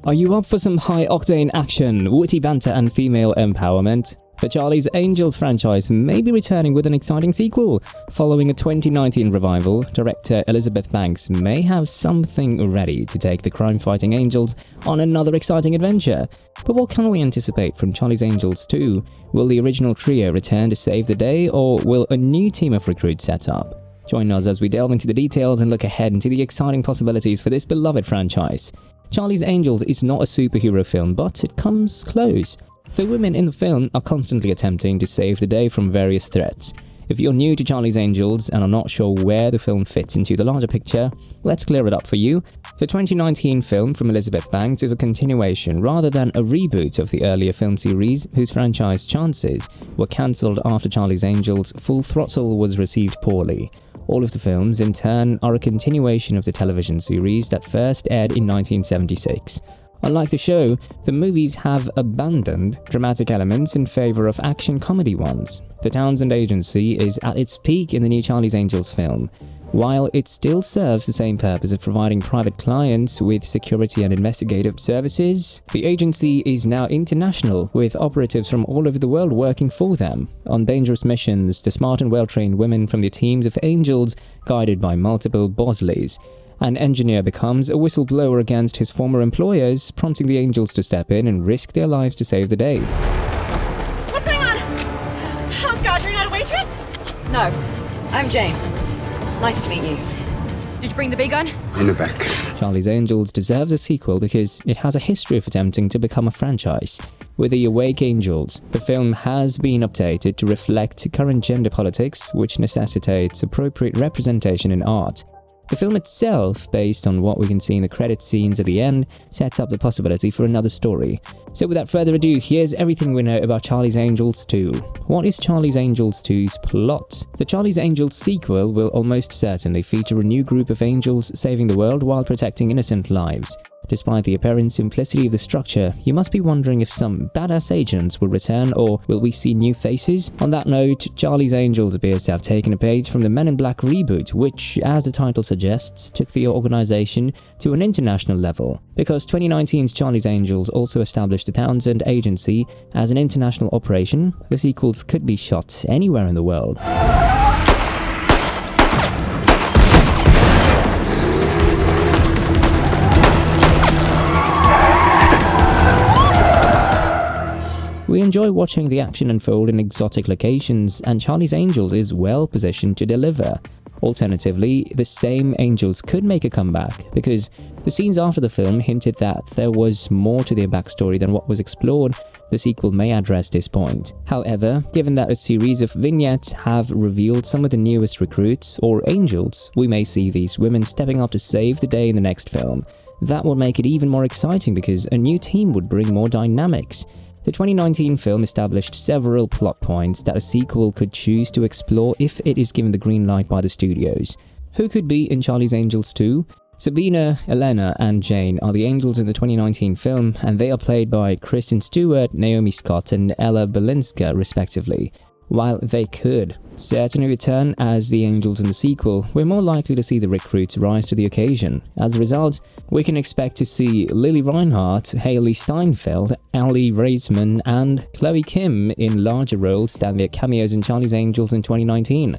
Are you up for some high-octane action, witty banter and female empowerment? The Charlie's Angels franchise may be returning with an exciting sequel. Following a 2019 revival, director Elizabeth Banks may have something ready to take the crime-fighting Angels on another exciting adventure. But what can we anticipate from Charlie's Angels 2? Will the original trio return to save the day, or will a new team of recruits set up? Join us as we delve into the details and look ahead into the exciting possibilities for this beloved franchise. Charlie's Angels is not a superhero film, but it comes close. The women in the film are constantly attempting to save the day from various threats. If you're new to Charlie's Angels and are not sure where the film fits into the larger picture, let's clear it up for you. The 2019 film from Elizabeth Banks is a continuation rather than a reboot of the earlier film series, whose franchise chances were cancelled after Charlie's Angels' Full Throttle was received poorly. All of the films, in turn, are a continuation of the television series that first aired in 1976. Unlike the show, the movies have abandoned dramatic elements in favor of action comedy ones. The Townsend Agency is at its peak in the new Charlie's Angels film. While it still serves the same purpose of providing private clients with security and investigative services, the agency is now international, with operatives from all over the world working for them. On dangerous missions, the smart and well-trained women from the teams of Angels, guided by multiple Bosleys. An engineer becomes a whistleblower against his former employers, prompting the Angels to step in and risk their lives to save the day. What's going on? Oh God, you're not a waitress? No, I'm Jane. Nice to meet you. Did you bring the big gun? In the back. Charlie's Angels deserves a sequel because it has a history of attempting to become a franchise. With the Awake Angels, the film has been updated to reflect current gender politics, which necessitates appropriate representation in art. The film itself, based on what we can see in the credit scenes at the end, sets up the possibility for another story. So without further ado, here's everything we know about Charlie's Angels 2. What is Charlie's Angels 2's plot? The Charlie's Angels sequel will almost certainly feature a new group of angels saving the world while protecting innocent lives. Despite the apparent simplicity of the structure, you must be wondering if some badass agents will return, or will we see new faces? On that note, Charlie's Angels appears to have taken a page from the Men in Black reboot, which, as the title suggests, took the organization to an international level. Because 2019's Charlie's Angels also established the Townsend Agency as an international operation, the sequels could be shot anywhere in the world. We enjoy watching the action unfold in exotic locations, and Charlie's Angels is well positioned to deliver. Alternatively, the same Angels could make a comeback, because the scenes after the film hinted that there was more to their backstory than what was explored. The sequel may address this point. However, given that a series of vignettes have revealed some of the newest recruits, or Angels, we may see these women stepping up to save the day in the next film. That would make it even more exciting because a new team would bring more dynamics. The 2019 film established several plot points that a sequel could choose to explore if it is given the green light by the studios. Who could be in Charlie's Angels 2? Sabina, Elena, and Jane are the Angels in the 2019 film, and they are played by Kristen Stewart, Naomi Scott, and Ella Balinska, respectively. While they could certainly return as the Angels in the sequel, we're more likely to see the recruits rise to the occasion. As a result, we can expect to see Lily Reinhardt, Haley Steinfeld, Ali Raisman, and Chloe Kim in larger roles than their cameos in Charlie's Angels in 2019.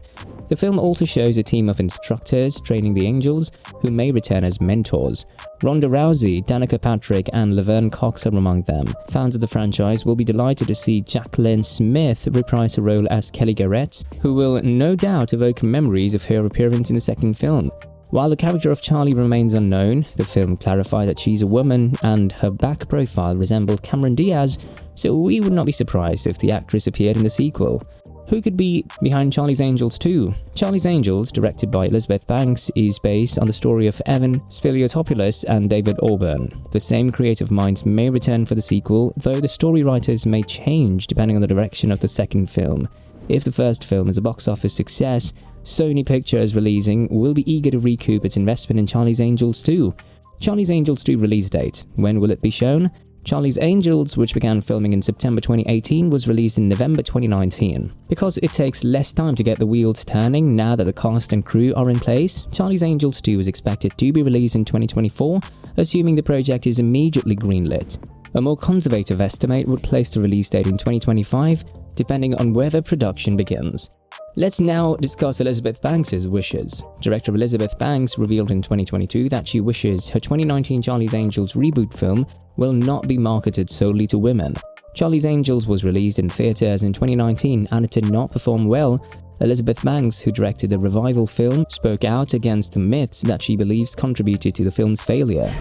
The film also shows a team of instructors training the Angels, who may return as mentors. Ronda Rousey, Danica Patrick, and Laverne Cox are among them. Fans of the franchise will be delighted to see Jacqueline Smith reprise her role as Kelly Garrett, who will no doubt evoke memories of her appearance in the second film. While the character of Charlie remains unknown, the film clarified that she's a woman and her back profile resembled Cameron Diaz, so we would not be surprised if the actress appeared in the sequel. Who could be behind Charlie's Angels 2? Charlie's Angels, directed by Elizabeth Banks, is based on the story of Evan Spiliotopoulos and David Auburn. The same creative minds may return for the sequel, though the story writers may change depending on the direction of the second film. If the first film is a box office success, Sony Pictures releasing will be eager to recoup its investment in Charlie's Angels 2. Charlie's Angels 2 release date. When will it be shown? Charlie's Angels, which began filming in September 2018, was released in November 2019. Because it takes less time to get the wheels turning now that the cast and crew are in place, Charlie's Angels 2 is expected to be released in 2024, assuming the project is immediately greenlit. A more conservative estimate would place the release date in 2025, depending on whether production begins. Let's now discuss Elizabeth Banks' wishes. Director Elizabeth Banks revealed in 2022 that she wishes her 2019 Charlie's Angels reboot film will not be marketed solely to women. Charlie's Angels was released in theaters in 2019 and it did not perform well. Elizabeth Banks, who directed the revival film, spoke out against the myths that she believes contributed to the film's failure.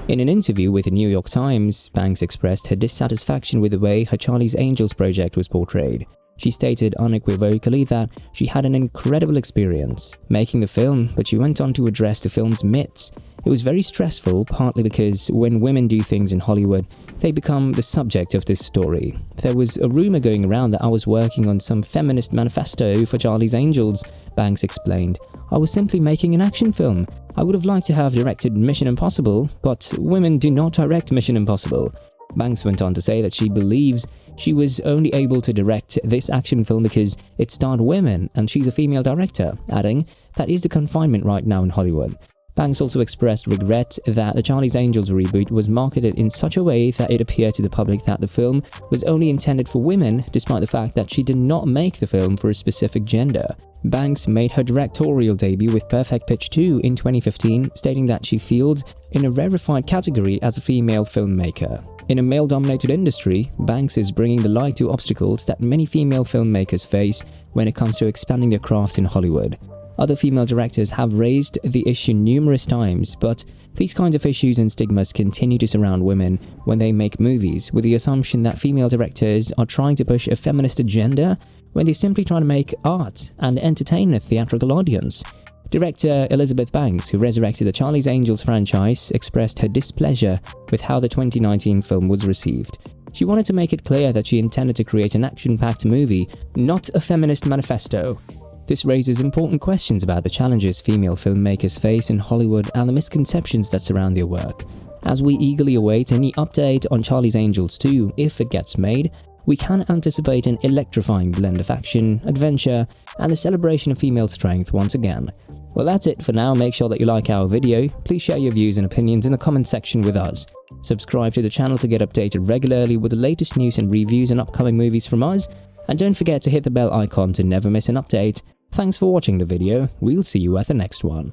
In an interview with the New York Times, Banks expressed her dissatisfaction with the way her Charlie's Angels project was portrayed. She stated unequivocally that she had an incredible experience making the film, but she went on to address the film's myths. It was very stressful, partly because when women do things in Hollywood, they become the subject of this story. There was a rumor going around that I was working on some feminist manifesto for Charlie's Angels, Banks explained. I was simply making an action film. I would have liked to have directed Mission Impossible, but women do not direct Mission Impossible. Banks went on to say that she believes she was only able to direct this action film because it starred women and she's a female director, adding, "That is the confinement right now in Hollywood." Banks also expressed regret that the Charlie's Angels reboot was marketed in such a way that it appeared to the public that the film was only intended for women, despite the fact that she did not make the film for a specific gender. Banks made her directorial debut with Perfect Pitch 2 in 2015, stating that she fields in a rarefied category as a female filmmaker. In a male-dominated industry, Banks is bringing the light to obstacles that many female filmmakers face when it comes to expanding their crafts in Hollywood. Other female directors have raised the issue numerous times, but these kinds of issues and stigmas continue to surround women when they make movies, with the assumption that female directors are trying to push a feminist agenda when they're simply trying to make art and entertain a theatrical audience. Director Elizabeth Banks, who resurrected the Charlie's Angels franchise, expressed her displeasure with how the 2019 film was received. She wanted to make it clear that she intended to create an action-packed movie, not a feminist manifesto. This raises important questions about the challenges female filmmakers face in Hollywood and the misconceptions that surround their work. As we eagerly await any update on Charlie's Angels 2, if it gets made, we can anticipate an electrifying blend of action, adventure, and the celebration of female strength once again. Well, that's it for now. Make sure that you like our video. Please share your views and opinions in the comment section with us. Subscribe to the channel to get updated regularly with the latest news and reviews and upcoming movies from us. And don't forget to hit the bell icon to never miss an update. Thanks for watching the video. We'll see you at the next one.